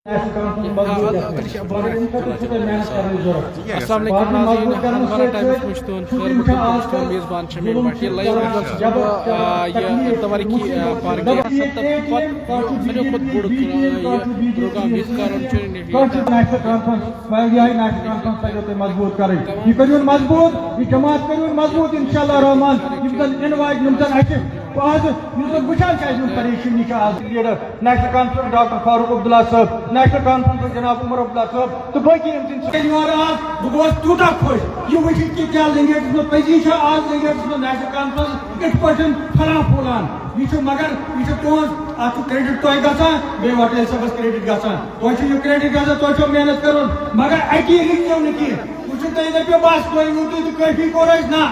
السلام علیکم ناظرین ہمارا ٹائم پوچھتون خیر مقدم میزبان شمیم بٹ یہ لائیو جب یہ تواریخی پارک سب سنو خود بڑھ پروگرام اس کارن مضبوط کریں یہ کرون مضبوط یہ جماعت کرون مضبوط انشاءاللہ الرحمن آج وچان پریشانی leader national conference doctor Farooq Abdullah صاحب نیشنل کانفرنس جناب عمر عبداللہ صاحب تو باقی بہت تیوتہ خوش یہ وچت کہ کیا لنگیٹ پزی آج لنگیٹ نیشنل کانفرنس ات پہ فلاں پھولان یہ مگر یہ تہذ ات کریڈٹ تہ گا بی وٹیل صاحبس کریڈٹ گا تہ کریڈٹ گا تہ محنت کرن مگر اکی رکو نا کی وہ تھی دپو بس تھی ووتو تو کافی کور نا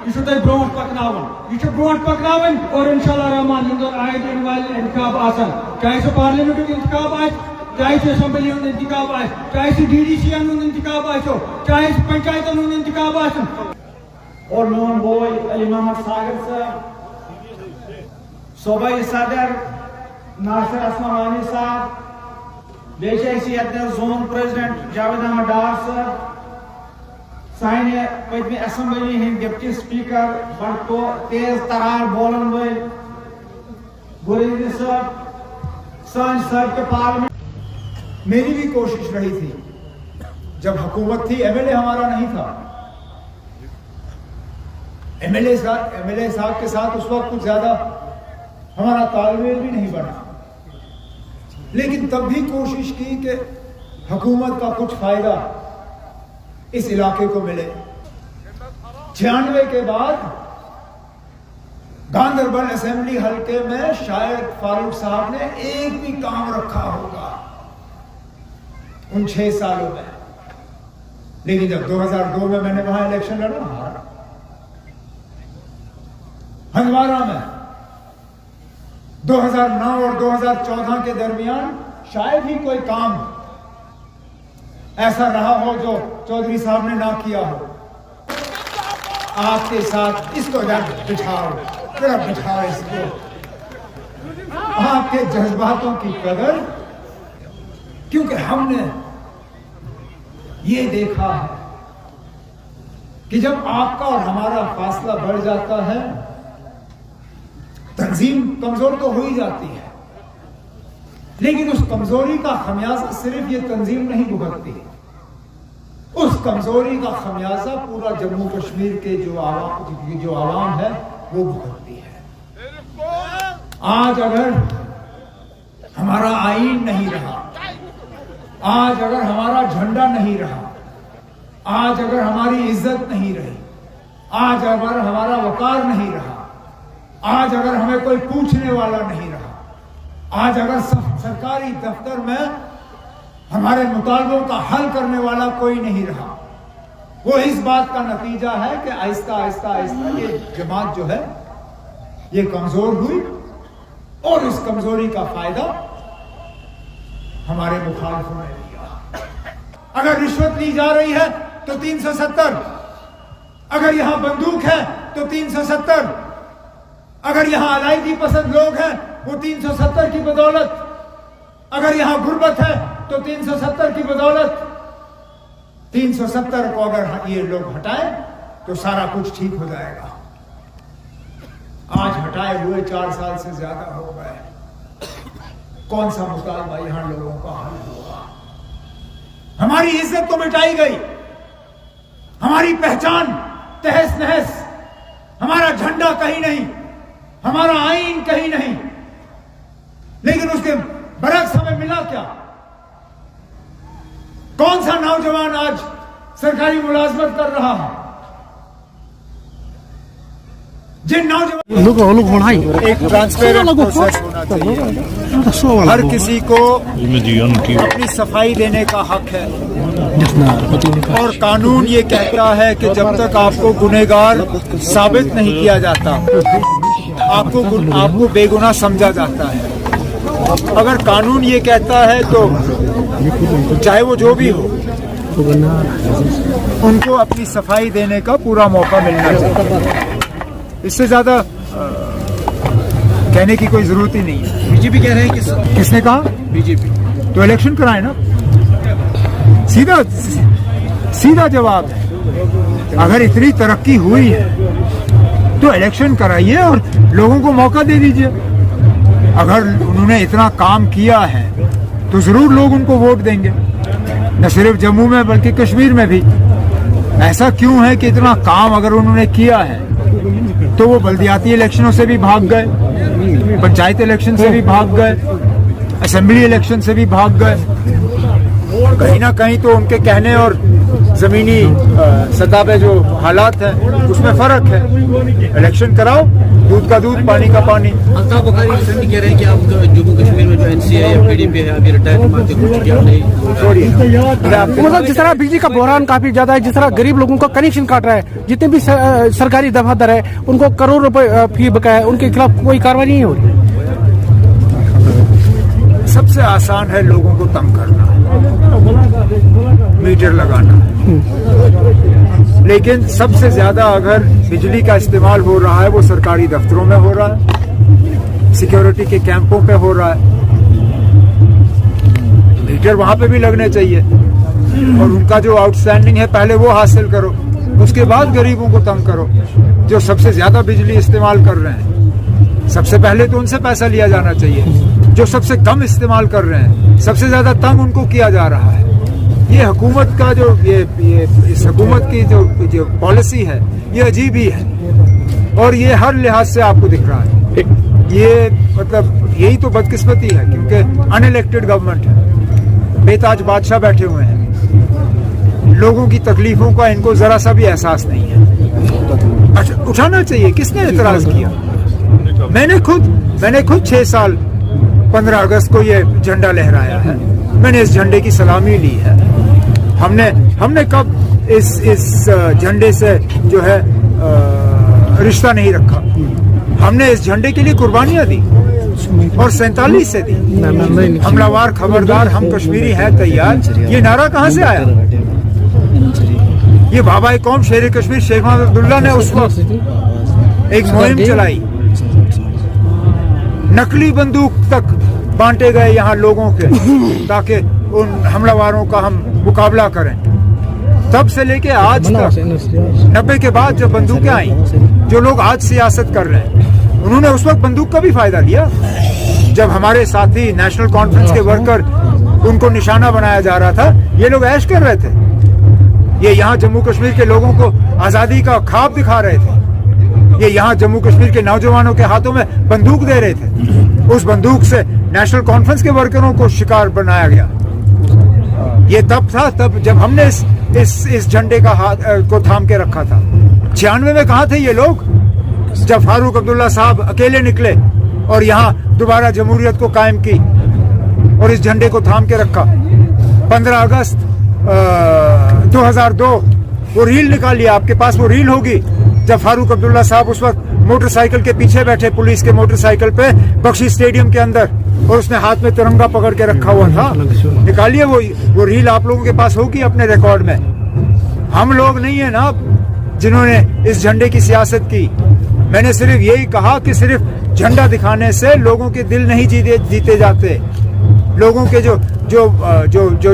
یہ برو پکناون یہ برو پکناون اور انشاءاللہ الرحمن یم زن آئند ان والے انتخاب آسن چاہے سہ پارلیمنٹ انتخاب آئے چاہے سہ اسمبلی ہند انتخاب آئے چاہے سہ ڈی ڈی سی ہند انتخاب آسو چاہے سہ پنچایتن ہند انتخاب آسن اور میون بوے علی محمد ساگر صاحب صوبائی صدر ناصر اسلم وانی صاحب بیچ زون پریزیڈنٹ جاوید احمد ڈار صاحب سانہ پتمہ اسمبلی ہند ڈپٹی سپیکر بڑ تیز ترار بولن ول گریزی صاحب سان سابقہ پارلیمنٹ. میری بھی کوشش رہی تھی جب حکومت تھی ایم ایل اے ہمارا نہیں تھا ایم ایل اے صاحب کے ساتھ اس وقت کچھ زیادہ ہمارا تال میل بھی نہیں بنا لیکن تب بھی کوشش کی کہ حکومت کا کچھ فائدہ اس علاقے کو ملے. 96 کے بعد گاندربل اسمبلی حلقے میں شاید فاروق صاحب نے ایک بھی کام رکھا ہوگا ان 6 سالوں میں. لیکن جب 2002 میں نے وہاں الیکشن لڑا ہندوارہ میں 2009 اور 2014 کے درمیان شاید ہی کوئی کام ایسا رہا ہو جو چودھری صاحب نے نہ کیا ہو. آپ کے ساتھ اس کو بٹھاؤ اس کو آپ کے جذباتوں کی قدر کیونکہ ہم نے یہ دیکھا ہے کہ جب آپ کا اور ہمارا فاصلہ بڑھ جاتا ہے تنظیم کمزور تو ہو ہی جاتی ہے لیکن اس کمزوری کا خمیازہ صرف یہ تنظیم نہیں بھگتتی اس کمزوری کا خمیازہ پورا جموں کشمیر کے جو عوام ہے وہ بھگتتی ہے. آج اگر ہمارا آئین نہیں رہا آج اگر ہمارا جھنڈا نہیں رہا آج اگر ہماری عزت نہیں رہی آج اگر ہمارا وقار نہیں رہا آج اگر ہمیں کوئی پوچھنے والا نہیں رہا آج اگر سرکاری دفتر میں ہمارے مطالبوں کا حل کرنے والا کوئی نہیں رہا وہ اس بات کا نتیجہ ہے کہ آہستہ آہستہ یہ جماعت جو ہے یہ کمزور ہوئی اور اس کمزوری کا فائدہ ہمارے مخالفوں نے لیا. اگر رشوت لی جا رہی ہے تو 370 اگر یہاں بندوق ہے تو 370 اگر یہاں علیحدگی پسند لوگ ہیں وہ 370 کی بدولت اگر یہاں غربت ہے تو 370 کی بدولت 370 کو اگر یہ لوگ ہٹائیں تو سارا کچھ ٹھیک ہو جائے گا. آج ہٹائے ہوئے 4 سال سے زیادہ ہو گئے کون سا مطالبہ یہاں لوگوں کا حل ہوا. ہماری عزت تو مٹائی گئی ہماری پہچان تہس نہس ہمارا جھنڈا کہیں نہیں ہمارا آئین کہیں نہیں لیکن اس کے برعکس ہمیں ملا کیا. کون سا نوجوان آج سرکاری ملازمت کر رہا ہے جن نوجوان ایک ٹرانسپیرنٹ پروسیس ہونا چاہیے. ہر کسی کو اپنی صفائی دینے کا حق ہے اور قانون یہ کہتا ہے کہ جب تک آپ کو گنہگار ثابت نہیں کیا جاتا آپ کو بے گناہ سمجھا جاتا ہے. اگر قانون یہ کہتا ہے تو چاہے وہ جو بھی ہو ان کو اپنی صفائی دینے کا پورا موقع ملنا چاہیے. اس سے زیادہ کہنے کی کوئی ضرورت ہی نہیں ہے. بی جے پی کہہ رہے ہیں کس نے کہا بی جے پی तो इलेक्शन कराएं ना, सीधा जवाब है। अगर इतनी तरक्की हुई है तो इलेक्शन कराइए और लोगों को मौका दे दीजिए। अगर उन्होंने इतना काम किया है तो जरूर लोग उनको वोट देंगे, न सिर्फ जम्मू में बल्कि कश्मीर में भी। ऐसा क्यों है कि इतना काम अगर उन्होंने किया है तो वो बल्दियाती इलेक्शनों से भी भाग गए, पंचायत इलेक्शन से भी भाग गए, असेंबली इलेक्शन से भी भाग गए। कहीं ना कहीं तो उनके कहने और जमीनी सतह पे जो हालात हैं उसमें फर्क है। इलेक्शन कराओ, दूध का दूध पानी का पानी। अल्ताफ बुखारी रिसेंटली कह रहे हैं कि आप जम्मू कश्मीर में जो एनसीए या पीडीपी है अभी रिटायर मानते कुछ किया नहीं। मतलब जिस तरह बिजली का बहरान काफी ज्यादा है, जिस तरह गरीब लोगों का कनेक्शन काट रहा है, जितने भी सरकारी दफातर है उनको करोड़ रुपए फी बकाया है, उनके खिलाफ कोई कार्रवाई नहीं हो रही। सबसे आसान है लोगों को तंग करना, मीटर लगाना। लेकिन सबसे ज्यादा अगर बिजली का इस्तेमाल हो रहा है वो सरकारी दफ्तरों में हो रहा है, सिक्योरिटी के कैंपों पे हो रहा है। मीटर वहां पे भी लगने चाहिए और उनका जो आउटस्टैंडिंग है पहले वो हासिल करो, उसके बाद गरीबों को तंग करो। जो सबसे ज्यादा बिजली इस्तेमाल कर रहे हैं सबसे पहले तो उनसे पैसा लिया जाना चाहिए। जो सबसे कम इस्तेमाल कर रहे हैं सबसे ज्यादा तंग उनको किया जा रहा है। ये हुकूमत का जो ये इस हुकूमत की जो पॉलिसी है ये अजीब ही है और ये हर लिहाज से आपको दिख रहा है। ये मतलब यही तो बदकिस्मती है क्योंकि अनइलेक्टेड गवर्नमेंट है, बेताज बादशाह बैठे हुए हैं, लोगों की तकलीफों का इनको जरा सा भी एहसास नहीं है। अच्छा, उठाना चाहिए, किसने एतराज किया? मैंने खुद 6 साल 15 अगस्त को ये झंडा लहराया है, मैंने इस झंडे की सलामी ली है। हमने कब इस झंडे से जो है रिश्ता नहीं रखा। हमने इस झंडे के लिए कुर्बानियां दी और 47 से दी। हमलावार खबरदार, हम कश्मीरी हैं तैयार, ये नारा कहां से आया? ये बाबा कौम शेर कश्मीर शेख महमूद अब्दुल्ला ने उस वक्त एक मुहिम चलाई, नकली बंदूक तक बांटे गए यहाँ लोगों के ताकि उन हमलावारों का हम मुकाबला करें। तब से लेके आज तक 90 के बाद जब बंदूकें आई, जो लोग आज सियासत कर रहे हैं उन्होंने उस वक्त बंदूक का भी फायदा लिया जब हमारे साथी नेशनल कॉन्फ्रेंस के वर्कर उनको निशाना बनाया जा रहा था। ये लोग ऐश कर रहे थे, ये यहाँ जम्मू कश्मीर के लोगों को आजादी का ख्वाब दिखा रहे थे, ये यहाँ जम्मू कश्मीर के नौजवानों के हाथों में बंदूक दे रहे थे। उस बंदूक से नेशनल कॉन्फ्रेंस के वर्करों को शिकार बनाया गया। ये तब था जब हमने इस झंडे का हाथ को थाम के रखा था। 96 में कहाँ थे ये लोग जब फारूक अब्दुल्ला साहब अकेले निकले और यहाँ दोबारा जमहूरियत को कायम की और इस झंडे को थाम के रखा। 15 अगस्त 2002 वो रील निकालिए, आपके पास वो रील होगी जब फारूक अब्दुल्ला साहब उस वक्त मोटरसाइकिल के पीछे बैठे, पुलिस के मोटरसाइकिल पे बख्शी स्टेडियम के अंदर, और उसने हाथ में तिरंगा पकड़ के रखा हुआ था। निकालिए वो रील, आप लोगों के पास होगी अपने रिकॉर्ड में। हम लोग नहीं है ना जिन्होंने इस झंडे की सियासत की। मैंने सिर्फ यही कहा कि सिर्फ झंडा दिखाने से लोगों के दिल नहीं जीते जाते। लोगों के जो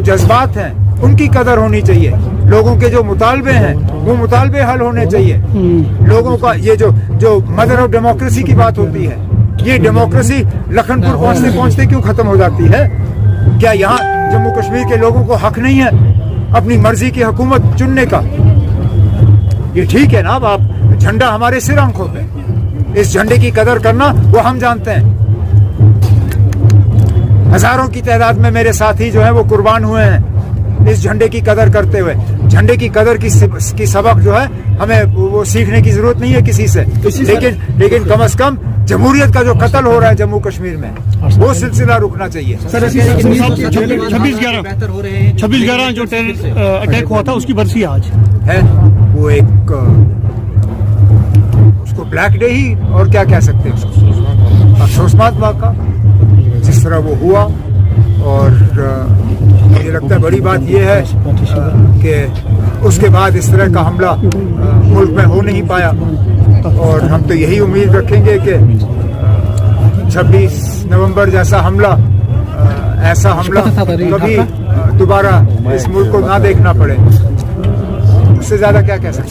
जज्बात हैं उनकी कदर होनी चाहिए। लोगों के जो मुतालबे हैं वो मुतालबे हल होने चाहिए। लोगों का ये जो मदर ऑफ डेमोक्रेसी की बात होती है, ये डेमोक्रेसी लखनपुर पहुंचते पहुंचते क्यों खत्म हो जाती है? क्या यहाँ जम्मू कश्मीर के लोगों को हक नहीं है अपनी मर्जी की हुकूमत चुनने का? ये ठीक है ना, अब आप झंडा हमारे सिर आंखों पे, इस झंडे की कदर करना वो हम जानते हैं। हजारों की तादाद में मेरे साथी जो है वो कुर्बान हुए हैं इस झंडे की कदर करते हुए। झंडे की कदर की सबक जो है हमें वो सीखने की जरूरत नहीं है किसी से, लेकिन कम से कम जमहूरियत का जो कत्ल हो रहा है जम्मू कश्मीर में वो सिलसिला रुकना चाहिए। 26/11 जो अटैक हुआ था उसकी बरसी आज है, वो एक उसको ब्लैक डे ही और क्या कह सकते हैं उसको, अफसोसनाक वाक़ा जिस तरह वो हुआ। और मुझे लगता है बड़ी बात यह है कि उसके बाद इस तरह का हमला मुल्क में हो नहीं पाया, और हम तो यही उम्मीद रखेंगे कि 26 नवंबर जैसा हमला ऐसा हमला कभी दोबारा इस मुल्क को ना देखना पड़े, उससे ज्यादा क्या कह सकते हैं।